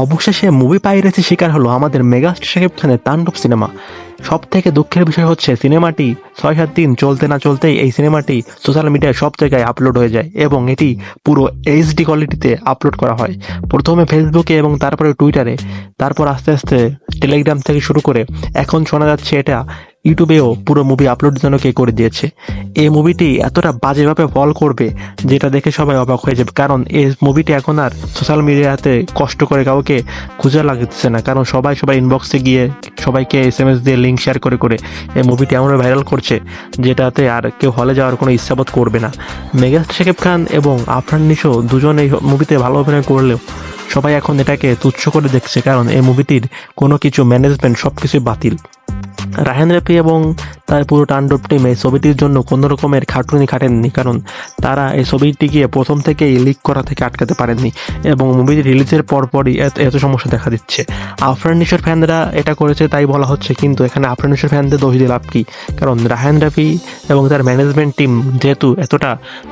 অবশেষে মুভি পাইরেসির শিকার হলো আমাদের মেগাস্টার শাকিব খানের তাণ্ডব সিনেমা। সব থেকে দুঃখের বিষয় হচ্ছে সিনেমাটি 6-7 দিন চলতে না চলতেই এই সিনেমাটি সোশ্যাল মিডিয়ায় সব জায়গায় আপলোড হয়ে যায় এবং এটি পুরো এইচডি কোয়ালিটিতে আপলোড করা হয়। প্রথমে ফেসবুকে এবং তারপরে টুইটারে, তারপর আস্তে আস্তে টেলিগ্রাম থেকে শুরু করে এখন শোনা যাচ্ছে এটা ইউটিউবেও পুরো মুভি আপলোড জন্য কে করে দিয়েছে। এই মুভিটি এতটা বাজেভাবে ফল করবে যেটা দেখে সবাই অবাক হয়ে যাবে, কারণ এই মুভিটি এখন আর সোশ্যাল মিডিয়াতে কষ্ট করে কাউকে খুঁজে লাগতেছে না, কারণ সবাই ইনবক্সে গিয়ে সবাইকে SMS দিয়ে লিঙ্ক শেয়ার করে করে এই মুভিটি এমন ভাইরাল করছে যেটাতে আর কেউ হলে যাওয়ার কোনো ইচ্ছাবোধ করবে না। মেগাস্টার শাকিব খান এবং আফরান নিশো দুজন এই মুভিতে ভালো অভিনয় করলেও সবাই এখন এটাকে তুচ্ছ করে দেখছে, কারণ এই মুভিটির কোনো কিছু ম্যানেজমেন্ট সব কিছুই বাতিল। রায়হান রাফি এবং তার পুরো তাণ্ডব টিম এই ছবিটির জন্য কোনো রকমের খাটুনি খাটেননি, কারণ তারা এই ছবিটিকে প্রথম থেকেই লিক করা থেকে আটকাতে পারেননি এবং মুভিটি রিলিজের পরপরই এত সমস্যা দেখা দিচ্ছে। আফরান নিশোর ফ্যানরা এটা করেছে তাই বলা হচ্ছে, কিন্তু এখানে আফরান নিশোর ফ্যানদের দোষ দিয়ে লাভ কি? কারণ রায়হান রাফি এবং তার ম্যানেজমেন্ট টিম যেহেতু এতটা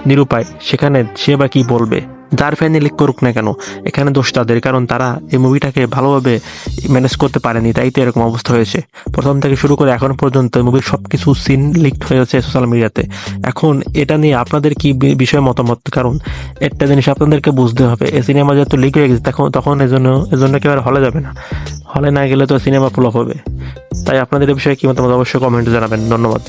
নিরুপায়, সেখানে সে বা কি বলবে? যার ফ্যানে লিক করুক না কেন, এখানে দোষ তাদের, কারণ তারা এই মুভিটাকে ভালোভাবে ম্যানেজ করতে পারেনি, তাই তো এরকম অবস্থা হয়েছে। প্রথম থেকে শুরু করে এখন পর্যন্ত মুভির সব কিছু সিন লিকড হয়েছে সোশ্যাল মিডিয়াতে। এখন এটা নিয়ে আপনাদের কি বিষয়ে মতামত? কারণ একটা জিনিস আপনাদেরকে বুঝতে হবে, এই সিনেমা যেহেতু লিক হয়ে গেছে তখন এজন্য কেউ আর হলে যাবে না, হলে না গেলে তো সিনেমা ফ্লপ হবে। তাই আপনাদের এই বিষয়ে কি মতামত অবশ্যই কমেন্টে জানাবেন। ধন্যবাদ।